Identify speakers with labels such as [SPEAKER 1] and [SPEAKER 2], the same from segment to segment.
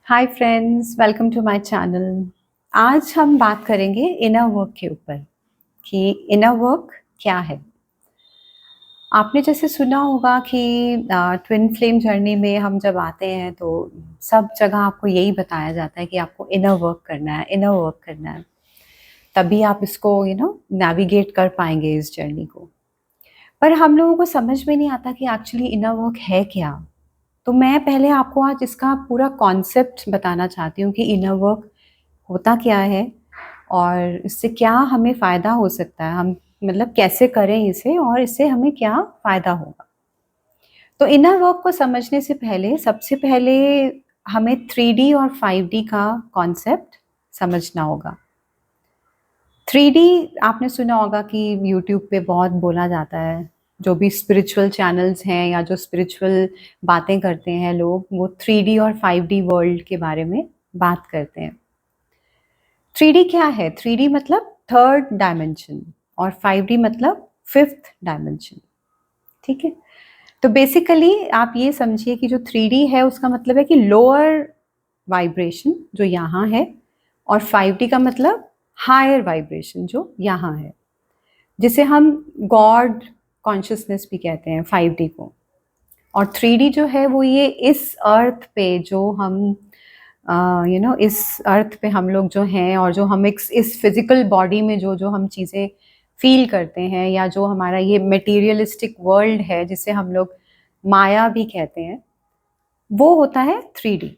[SPEAKER 1] Hi friends, welcome to my channel. आज हम बात करेंगे इनर वर्क के ऊपर कि इनर वर्क क्या है। आपने जैसे सुना होगा कि ट्विन फ्लेम जर्नी में हम जब आते हैं तो सब जगह आपको यही बताया जाता है कि आपको इनर वर्क करना है, इनर वर्क करना है। तभी आप इसको नेविगेट कर पाएंगे इस जर्नी को। पर हम लोगों को समझ में नहीं आता कि एक्चुअली इनर वर्क है क्या। तो मैं पहले आपको आज इसका पूरा कॉन्सेप्ट बताना चाहती हूँ कि इनर वर्क होता क्या है और इससे क्या हमें फ़ायदा हो सकता है। हम मतलब कैसे करें इसे और इससे हमें क्या फ़ायदा होगा। तो इनर वर्क को समझने से पहले सबसे पहले हमें 3D और 5D का कॉन्सेप्ट समझना होगा। 3D आपने सुना होगा कि यूट्यूब पे बहुत बोला जाता है। जो भी स्पिरिचुअल चैनल्स हैं या जो स्पिरिचुअल बातें करते हैं लोग, वो 3D और 5D वर्ल्ड के बारे में बात करते हैं। 3D क्या है? 3D मतलब थर्ड डायमेंशन और 5D मतलब फिफ्थ डायमेंशन। ठीक है? तो बेसिकली आप ये समझिए कि जो 3D है उसका मतलब है कि लोअर वाइब्रेशन जो यहाँ है, और 5D का मतलब हायर वाइब्रेशन जो यहाँ है, जिसे हम गॉड कॉन्शियसनेस भी कहते हैं 5D को। और 3D जो है वो ये इस अर्थ पे जो हम इस अर्थ पे हम लोग जो हैं और जो हम इस फिजिकल बॉडी में जो जो हम चीज़ें फील करते हैं, या जो हमारा ये मटेरियलिस्टिक वर्ल्ड है जिसे हम लोग माया भी कहते हैं, वो होता है 3D।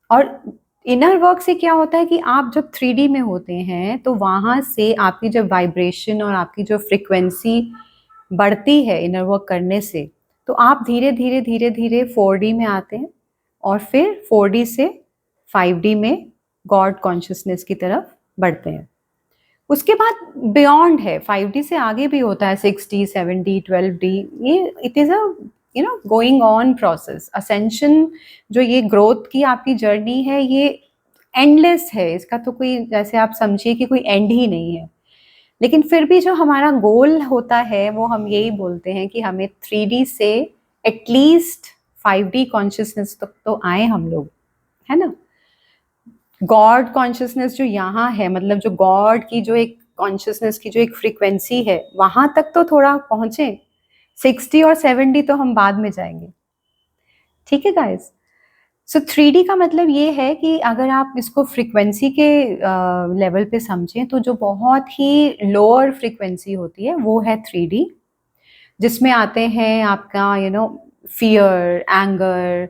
[SPEAKER 1] और इनर वर्क से क्या होता है कि आप जब 3D में होते हैं तो वहाँ से आपकी जब वाइब्रेशन और आपकी जो फ्रिक्वेंसी बढ़ती है इनर वर्क करने से, तो आप धीरे धीरे धीरे धीरे 4D में आते हैं और फिर 4D से 5D में गॉड कॉन्शियसनेस की तरफ बढ़ते हैं। उसके बाद बियॉन्ड है, 5D से आगे भी होता है, 6D 7D 12D। ये it is a going on process ascension. जो ये ग्रोथ की आपकी जर्नी है ये एंडलेस है, इसका तो कोई, जैसे आप समझिए कि कोई एंड ही नहीं है। लेकिन फिर भी जो हमारा गोल होता है वो हम यही बोलते हैं कि हमें 3D से एटलीस्ट 5D कॉन्शियसनेस तक तो आए हम लोग, है ना। गॉड कॉन्शियसनेस जो यहाँ है, मतलब जो गॉड की जो एक कॉन्शियसनेस की जो एक फ्रीक्वेंसी है, वहां तक तो थोड़ा पहुंचे। 60 और 70 तो हम बाद में जाएंगे। ठीक है गाइस। सो 3D का मतलब ये है कि अगर आप इसको फ्रीक्वेंसी के लेवल पे समझें तो जो बहुत ही लोअर फ्रीक्वेंसी होती है वो है 3D, जिसमें आते हैं आपका फियर, एंगर,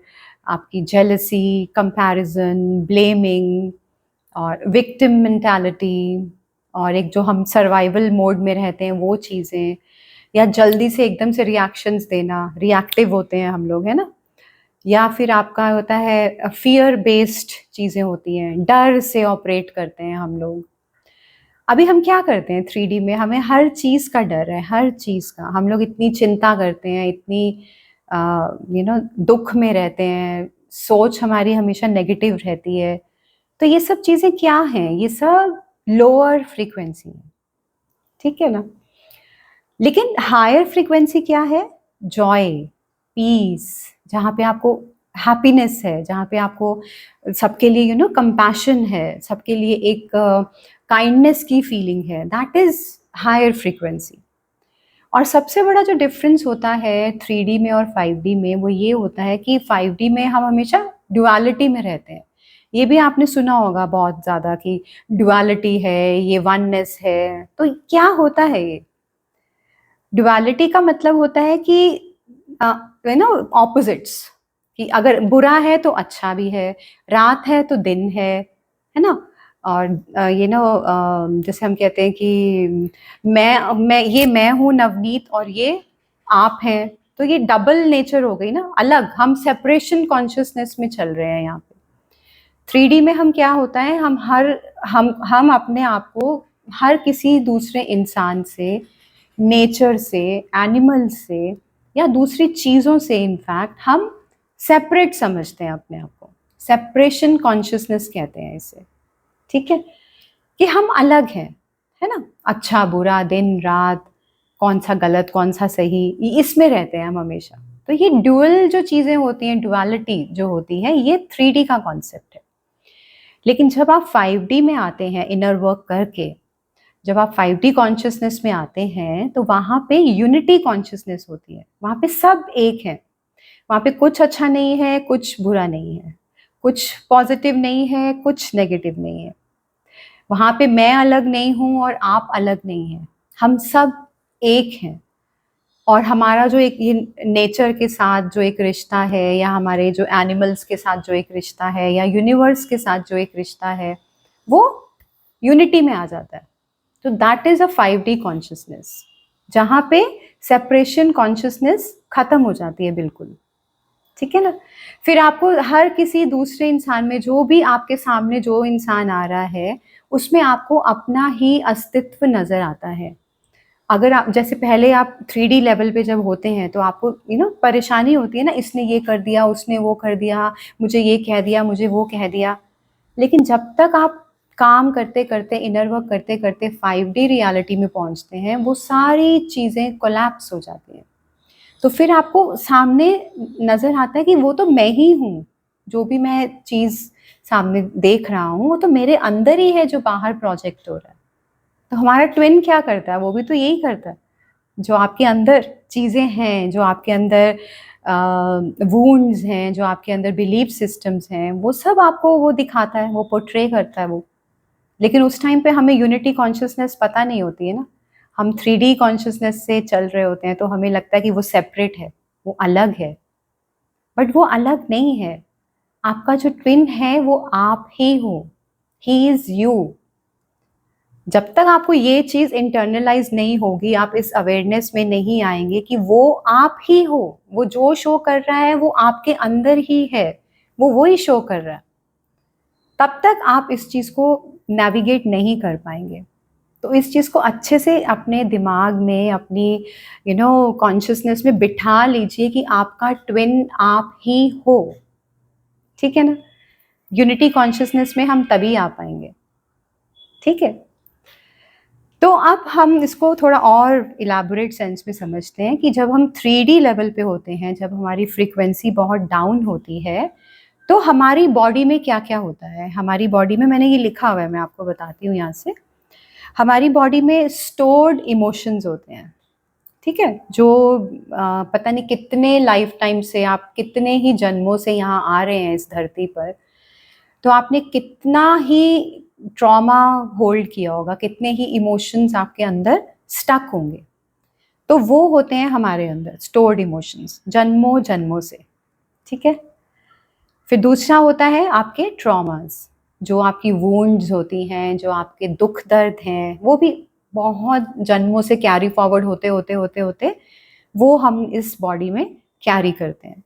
[SPEAKER 1] आपकी जेलसी, कंपैरिजन, ब्लेमिंग और विक्टिम मेंटालिटी, और एक जो हम सर्वाइवल मोड में रहते हैं वो चीज़ें, या जल्दी से एकदम से रिएक्शंस देना, रिएक्टिव होते हैं हम लोग, है ना। या फिर आपका होता है फियर बेस्ड चीज़ें होती हैं, डर से ऑपरेट करते हैं हम लोग। अभी हम क्या करते हैं 3D में, हमें हर चीज़ का डर है, हर चीज़ का। हम लोग इतनी चिंता करते हैं, इतनी दुख में रहते हैं, सोच हमारी हमेशा नेगेटिव रहती है। तो ये सब चीज़ें क्या हैं? ये सब लोअर फ्रीक्वेंसी है, ठीक है ना। लेकिन हायर फ्रीक्वेंसी क्या है? जॉय, पीस, जहाँ पे आपको हैप्पीनेस है, जहाँ पे आपको सबके लिए कंपैशन है, सबके लिए एक काइंडनेस की फीलिंग है, दैट इज हायर फ्रीक्वेंसी। और सबसे बड़ा जो डिफरेंस होता है 3D में और 5D में, वो ये होता है कि 5D में हम हमेशा ड्युअलिटी में रहते हैं। ये भी आपने सुना होगा बहुत ज़्यादा कि ड्युअलिटी है, ये वननेस है। तो क्या होता है ये? ड्युअलिटी का मतलब होता है कि ऑपोजिट्स, कि अगर बुरा है तो अच्छा भी है, रात है तो दिन है ना। और जैसे हम कहते हैं कि मैं हूँ नवनीत और ये आप हैं, तो ये डबल नेचर हो गई ना, अलग। हम सेपरेशन कॉन्शियसनेस में चल रहे हैं यहाँ पे। 3D में हम क्या होता है, हम अपने आप को हर किसी दूसरे इंसान से, नेचर से, एनिमल से, या दूसरी चीज़ों से इनफैक्ट हम सेपरेट समझते हैं अपने आप को। सेपरेशन कॉन्शियसनेस कहते हैं इसे, ठीक है। कि हम अलग हैं, है ना। अच्छा बुरा, दिन रात, कौन सा गलत कौन सा सही, इसमें रहते हैं हम हमेशा। तो ये ड्यूअल जो चीज़ें होती हैं, ड्युअलिटी जो होती है, ये 3D का कॉन्सेप्ट है। लेकिन जब आप 5D में आते हैं इनर वर्क करके, जब आप 5D कॉन्शियसनेस में आते हैं, तो वहाँ पे यूनिटी कॉन्शियसनेस होती है। वहाँ पे सब एक है। वहाँ पे कुछ अच्छा नहीं है, कुछ बुरा नहीं है, कुछ पॉजिटिव नहीं है, कुछ नेगेटिव नहीं है। वहाँ पे मैं अलग नहीं हूँ और आप अलग नहीं हैं। हम सब एक हैं। और हमारा जो एक ये नेचर के साथ जो एक रिश्ता है, या हमारे जो एनिमल्स के साथ जो एक रिश्ता है, या यूनिवर्स के साथ जो एक रिश्ता है, वो यूनिटी में आ जाता है। तो that is a 5D consciousness, जहाँ पे सेपरेशन कॉन्शियसनेस खत्म हो जाती है बिल्कुल। ठीक है ना? फिर आपको हर किसी दूसरे इंसान में, जो भी आपके सामने जो इंसान आ रहा है, उसमें आपको अपना ही अस्तित्व नजर आता है। अगर आप जैसे पहले आप 3D लेवल पे जब होते हैं, तो आपको परेशानी होती है ना, इसने ये कर दिया, उसने वो कर दिया, मुझे ये कह दिया, मुझे वो कह दिया। लेकिन जब तक आप काम करते करते, इनर वर्क करते करते 5D रियलिटी में पहुंचते हैं, वो सारी चीज़ें कोलैप्स हो जाती हैं। तो फिर आपको सामने नज़र आता है कि वो तो मैं ही हूँ। जो भी मैं चीज़ सामने देख रहा हूँ, वो तो मेरे अंदर ही है जो बाहर प्रोजेक्ट हो रहा है। तो हमारा ट्विन क्या करता है? वो भी तो यही करता है। जो आपके अंदर चीज़ें हैं, जो आपके अंदर वुंड्स हैं, जो आपके अंदर बिलीफ सिस्टम्स हैं, वो सब आपको वो दिखाता है, वो पोर्ट्रे करता है वो। लेकिन उस टाइम पे हमें यूनिटी कॉन्शियसनेस पता नहीं होती है ना। हम 3D कॉन्शियसनेस से चल रहे होते हैं, तो हमें लगता है कि वो सेपरेट है, वो अलग है। बट वो अलग नहीं है। आपका जो ट्विन है वो आप ही हो। He is you. जब तक आपको ये चीज इंटरनलाइज नहीं होगी, आप इस अवेयरनेस में नहीं आएंगे कि वो आप ही हो, वो जो शो कर रहा है वो आपके अंदर ही है, वो ही शो कर रहा है, तब तक आप इस चीज को नेविगेट नहीं कर पाएंगे। तो इस चीज को अच्छे से अपने दिमाग में, अपनी कॉन्शियसनेस में बिठा लीजिए कि आपका ट्विन आप ही हो। ठीक है ना? यूनिटी कॉन्शियसनेस में हम तभी आ पाएंगे। ठीक है? तो अब हम इसको थोड़ा और इलाबोरेट सेंस में समझते हैं कि जब हम 3D लेवल पे होते हैं, जब हमारी फ्रीक्वेंसी बहुत डाउन होती है, तो हमारी बॉडी में क्या क्या होता है। हमारी बॉडी में, मैंने ये लिखा हुआ है, मैं आपको बताती हूँ यहाँ से। हमारी बॉडी में स्टोर्ड इमोशंस होते हैं। ठीक है? जो पता नहीं कितने लाइफ टाइम से, आप कितने ही जन्मों से यहाँ आ रहे हैं इस धरती पर, तो आपने कितना ही ट्रॉमा होल्ड किया होगा, कितने ही इमोशंस आपके अंदर स्टक होंगे। तो वो होते हैं हमारे अंदर स्टोर्ड इमोशंस, जन्मों जन्मों से। ठीक है? फिर दूसरा होता है आपके ट्रॉमास, जो आपकी वुंड्स होती हैं, जो आपके दुख दर्द हैं, वो भी बहुत जन्मों से कैरी फॉरवर्ड होते होते होते होते वो हम इस बॉडी में कैरी करते हैं।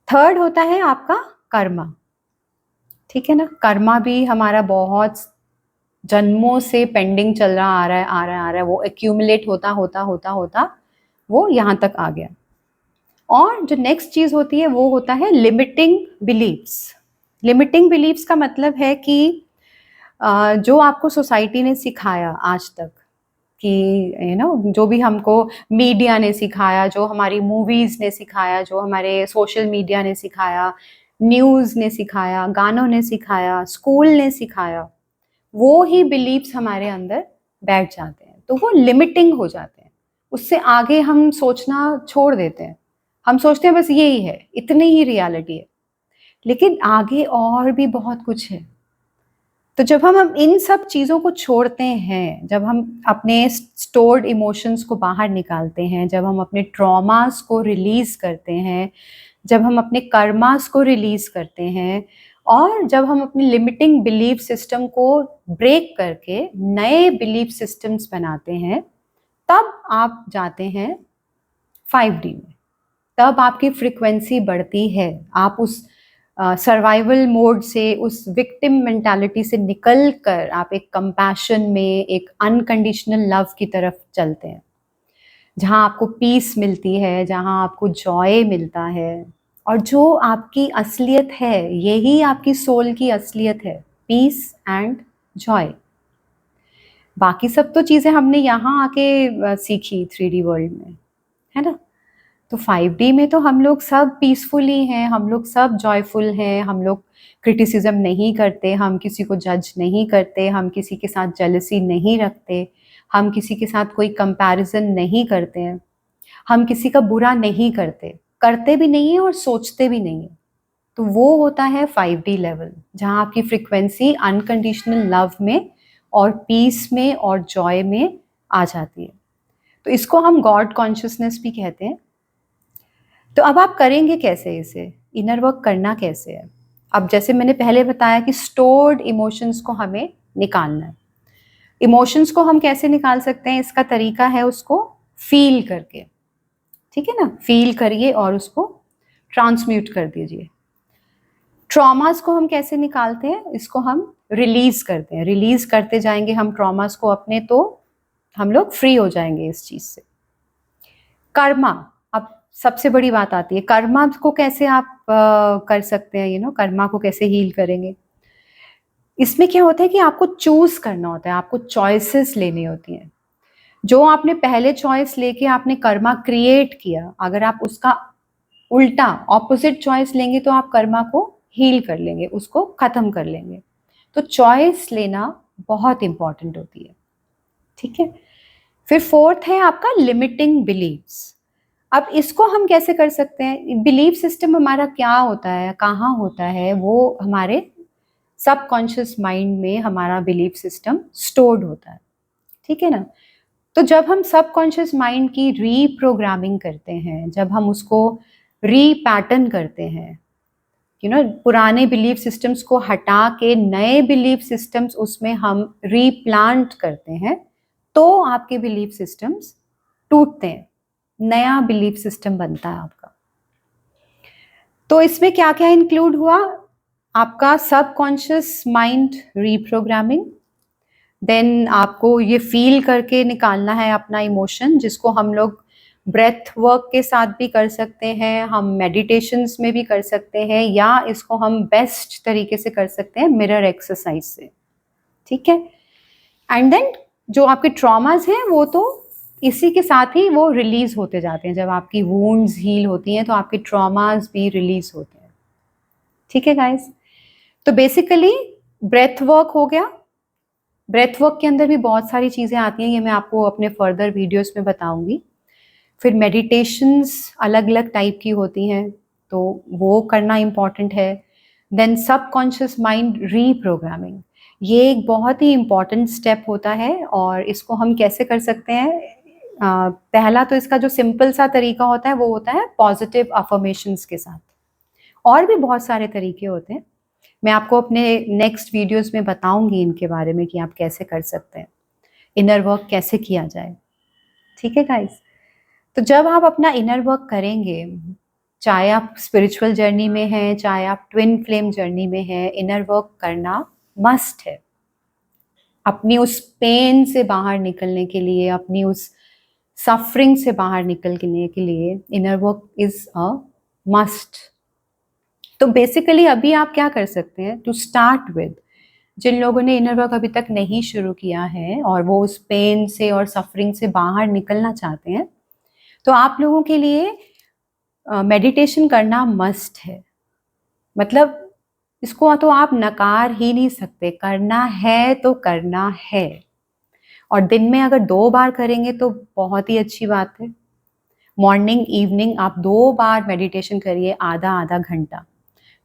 [SPEAKER 1] थर्ड होता है आपका कर्मा। ठीक है ना? कर्मा भी हमारा बहुत जन्मों से पेंडिंग चल रहा, आ रहा है आ रहा है आ रहा है, वो एक्यूमुलेट होता होता होता होता वो यहाँ तक आ गया। और जो नेक्स्ट चीज होती है वो होता है लिमिटिंग बिलीव्स। लिमिटिंग बिलीव्स का मतलब है कि जो आपको सोसाइटी ने सिखाया आज तक, कि जो भी हमको मीडिया ने सिखाया, जो हमारी मूवीज ने सिखाया, जो हमारे सोशल मीडिया ने सिखाया, न्यूज़ ने सिखाया, गानों ने सिखाया, स्कूल ने सिखाया, वो ही बिलीव्स हमारे अंदर बैठ जाते हैं। तो वो लिमिटिंग हो जाते हैं। उससे आगे हम सोचना छोड़ देते हैं। हम सोचते हैं बस यही है, इतनी ही रियलिटी है। लेकिन आगे और भी बहुत कुछ है। तो जब हम इन सब चीज़ों को छोड़ते हैं, जब हम अपने स्टोर्ड इमोशंस को बाहर निकालते हैं, जब हम अपने ट्रॉमास को रिलीज करते हैं, जब हम अपने कर्मास को रिलीज करते हैं, और जब हम अपनी लिमिटिंग बिलीफ सिस्टम को ब्रेक करके नए बिलीफ सिस्टम्स बनाते हैं, तब आप जाते हैं 5D में। तब आपकी फ्रीक्वेंसी बढ़ती है। आप उस सर्वाइवल मोड से, उस विक्टिम मेंटालिटी से निकल कर आप एक कंपैशन में, एक अनकंडीशनल लव की तरफ चलते हैं, जहाँ आपको पीस मिलती है, जहाँ आपको जॉय मिलता है। और जो आपकी असलियत है, यही आपकी सोल की असलियत है, पीस एंड जॉय। बाकी सब तो चीज़ें हमने यहाँ आके सीखी 3D वर्ल्ड में, है ना? तो 5D में तो हम लोग सब पीसफुली हैं, हम लोग सब जॉयफुल हैं, हम लोग क्रिटिसिज्म नहीं करते, हम किसी को जज नहीं करते, हम किसी के साथ जेलसी नहीं रखते, हम किसी के साथ कोई कंपैरिजन नहीं करते हैं, हम किसी का बुरा नहीं करते, करते भी नहीं है और सोचते भी नहीं है। तो वो होता है 5D लेवल, जहाँ आपकी फ्रीक्वेंसी अनकंडीशनल लव में और पीस में और जॉय में आ जाती है। तो इसको हम गॉड कॉन्शियसनेस भी कहते हैं। तो अब आप करेंगे कैसे इसे, इनर वर्क करना कैसे है? अब जैसे मैंने पहले बताया कि स्टोर्ड इमोशंस को हमें निकालना है। इमोशंस को हम कैसे निकाल सकते हैं? इसका तरीका है उसको फील करके, ठीक है ना? फील करिए और उसको ट्रांसम्यूट कर दीजिए। ट्रॉमास को हम कैसे निकालते हैं? इसको हम रिलीज करते हैं, रिलीज करते जाएंगे हम ट्रॉमास को अपने, तो हम लोग फ्री हो जाएंगे इस चीज से। कर्मा, अब सबसे बड़ी बात आती है, कर्मा को कैसे आप कर सकते हैं, कर्मा को कैसे हील करेंगे? इसमें क्या होता है कि आपको चूज करना होता है, आपको चॉइसेस लेनी होती हैं। जो आपने पहले चॉइस लेके आपने कर्मा क्रिएट किया, अगर आप उसका उल्टा ऑपोजिट चॉइस लेंगे तो आप कर्मा को हील कर लेंगे, उसको खत्म कर लेंगे। तो चॉइस लेना बहुत इंपॉर्टेंट होती है, ठीक है। फिर फोर्थ है आपका लिमिटिंग बिलीव्स। अब इसको हम कैसे कर सकते हैं? बिलीफ सिस्टम हमारा क्या होता है, कहाँ होता है? वो हमारे सबकॉन्शियस माइंड में हमारा बिलीफ सिस्टम स्टोर्ड होता है, ठीक है ना। तो जब हम सबकॉन्शियस माइंड की रीप्रोग्रामिंग करते हैं, जब हम उसको रीपैटर्न करते हैं, पुराने बिलीफ सिस्टम्स को हटा के नए बिलीफ सिस्टम्स उसमें हम रीप्लांट करते हैं, तो आपके बिलीफ सिस्टम्स टूटते हैं, नया बिलीफ सिस्टम बनता है आपका। तो इसमें क्या क्या इंक्लूड हुआ? आपका सबकॉन्शियस माइंड रीप्रोग्रामिंग, देन आपको ये फील करके निकालना है अपना इमोशन, जिसको हम लोग ब्रेथ वर्क के साथ भी कर सकते हैं, हम मेडिटेशंस में भी कर सकते हैं, या इसको हम बेस्ट तरीके से कर सकते हैं मिरर एक्सरसाइज से, ठीक है। एंड देन जो आपके ट्रॉमास हैं वो तो इसी के साथ ही वो रिलीज होते जाते हैं। जब आपकी वुंड्स हील होती हैं तो आपके ट्रॉमास भी रिलीज होते हैं, ठीक है गाइस। तो बेसिकली ब्रेथ वर्क हो गया। ब्रेथ वर्क के अंदर भी बहुत सारी चीज़ें आती हैं, ये मैं आपको अपने फर्दर वीडियोस में बताऊंगी। फिर मेडिटेशंस अलग अलग टाइप की होती हैं, तो वो करना इम्पॉर्टेंट है। देन सबकॉन्शियस माइंड रीप्रोग्रामिंग, ये एक बहुत ही इम्पॉर्टेंट स्टेप होता है, और इसको हम कैसे कर सकते हैं? पहला तो इसका जो सिंपल सा तरीका होता है वो होता है पॉजिटिव अफर्मेशंस के साथ। और भी बहुत सारे तरीके होते हैं, मैं आपको अपने नेक्स्ट वीडियोस में बताऊंगी इनके बारे में कि आप कैसे कर सकते हैं, इनर वर्क कैसे किया जाए, ठीक है गाइस। तो जब आप अपना इनर वर्क करेंगे, चाहे आप स्पिरिचुअल जर्नी में हैं, चाहे आप ट्विन फ्लेम जर्नी में हैं, इनर वर्क करना मस्ट है। अपनी उस पेन से बाहर निकलने के लिए, अपनी उस सफरिंग से बाहर निकलने के लिए inner work is a must. तो बेसिकली अभी आप क्या कर सकते हैं? टू स्टार्ट विद, जिन लोगों ने इनर वर्क अभी तक नहीं शुरू किया है और वो उस पेन से और सफरिंग से बाहर निकलना चाहते हैं, तो आप लोगों के लिए मेडिटेशन करना मस्ट है। मतलब इसको तो आप नकार ही नहीं सकते, करना है तो करना है। और दिन में अगर 2 बार करेंगे तो बहुत ही अच्छी बात है। मॉर्निंग इवनिंग आप 2 बार मेडिटेशन करिए, आधा आधा घंटा।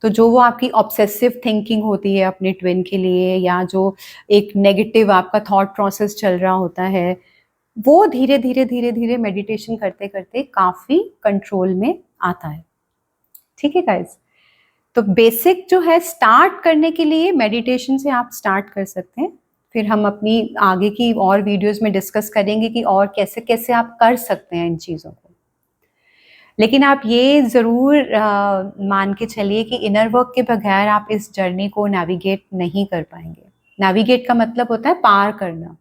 [SPEAKER 1] तो जो वो आपकी ऑब्सेसिव थिंकिंग होती है अपने ट्विन के लिए, या जो एक नेगेटिव आपका थॉट प्रोसेस चल रहा होता है, वो धीरे धीरे धीरे धीरे मेडिटेशन करते करते काफ़ी कंट्रोल में आता है, ठीक है गाइज। तो बेसिक जो है स्टार्ट करने के लिए मेडिटेशन से आप स्टार्ट कर सकते हैं। फिर हम अपनी आगे की और वीडियोस में डिस्कस करेंगे कि और कैसे कैसे आप कर सकते हैं इन चीज़ों को। लेकिन आप ये ज़रूर मान के चलिए कि इनर वर्क के बगैर आप इस जर्नी को नेविगेट नहीं कर पाएंगे। नेविगेट का मतलब होता है पार करना।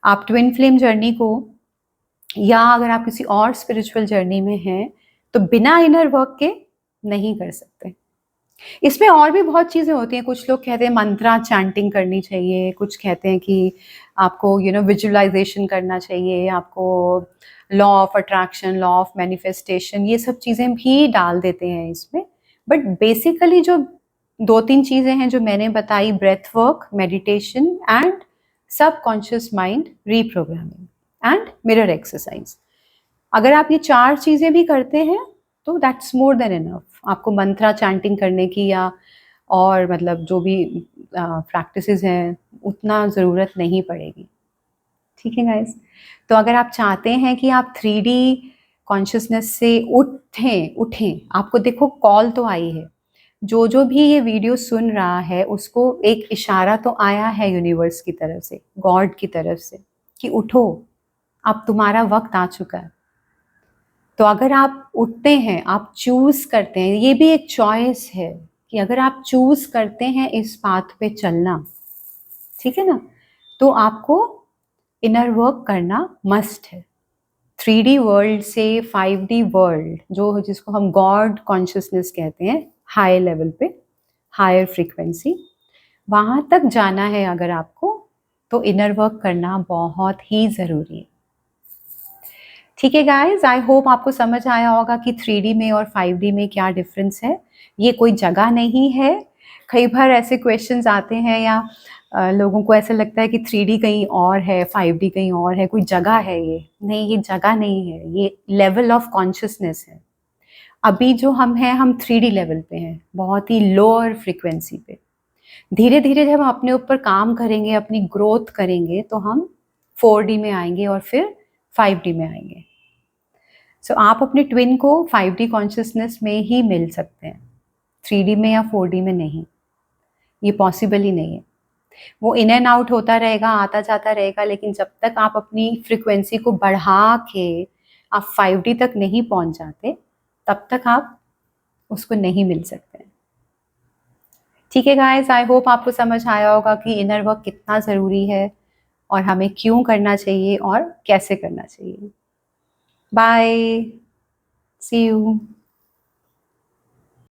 [SPEAKER 1] आप ट्विन फ्लेम जर्नी को, या अगर आप किसी और स्पिरिचुअल जर्नी में हैं, तो बिना इनर वर्क के नहीं कर सकते। इसमें और भी बहुत चीज़ें होती हैं। कुछ लोग कहते हैं मंत्रा चैंटिंग करनी चाहिए, कुछ कहते हैं कि आपको विजुअलाइजेशन करना चाहिए, आपको law of attraction, law of manifestation, ये सब चीज़ें भी डाल देते हैं इसमें। बट बेसिकली जो 2-3 चीज़ें हैं जो मैंने बताई, breath work, meditation and subconscious mind reprogramming and mirror exercise, अगर आप ये 4 चीज़ें भी करते हैं तो दैट्स मोर देन इनफ। आपको मंत्रा चैंटिंग करने की या और मतलब जो भी प्रैक्टिसेस हैं उतना ज़रूरत नहीं पड़ेगी। ठीक है गाइस, तो अगर आप चाहते हैं कि आप 3D कॉन्शियसनेस से उठें, आपको देखो कॉल तो आई है, जो जो भी ये वीडियो सुन रहा है उसको एक इशारा तो आया है यूनिवर्स की तरफ से, गॉड की तरफ से, कि उठो, अब तुम्हारा वक्त आ चुका है। तो अगर आप उठते हैं, आप चूज करते हैं, ये भी एक चॉइस है कि अगर आप चूज करते हैं इस पाथ पे चलना, ठीक है ना, तो आपको इनर वर्क करना मस्ट है। 3D वर्ल्ड से 5D वर्ल्ड, जो जिसको हम गॉड कॉन्शियसनेस कहते हैं, हाई लेवल पे, हायर फ्रीक्वेंसी, वहाँ तक जाना है अगर आपको, तो इनर वर्क करना बहुत ही ज़रूरी है। ठीक है गाइज, आई होप आपको समझ आया होगा कि 3D में और 5D में क्या डिफरेंस है। ये कोई जगह नहीं है। कई बार ऐसे क्वेश्चंस आते हैं या लोगों को ऐसा लगता है कि 3D कहीं और है, 5D कहीं और है, कोई जगह है ये। नहीं, ये जगह नहीं है, ये लेवल ऑफ कॉन्शियसनेस है। अभी जो हम हैं, हम 3D लेवल पे हैं, बहुत ही लोअर फ्रीक्वेंसी पे। धीरे धीरे जब हम अपने ऊपर काम करेंगे, अपनी ग्रोथ करेंगे, तो हम 4D में आएंगे और फिर 5D में आएंगे। सो आप अपने ट्विन को 5D कॉन्शियसनेस में ही मिल सकते हैं, 3D में या 4D में नहीं। ये पॉसिबल ही नहीं है। वो इन एंड आउट होता रहेगा, आता जाता रहेगा, लेकिन जब तक आप अपनी फ्रीक्वेंसी को बढ़ा के आप 5D तक नहीं पहुंच जाते, तब तक आप उसको नहीं मिल सकते। ठीक है गाइस, आई होप आपको समझ आया होगा कि इनर वर्क कितना ज़रूरी है और हमें क्यों करना चाहिए और कैसे करना चाहिए। Bye, see you.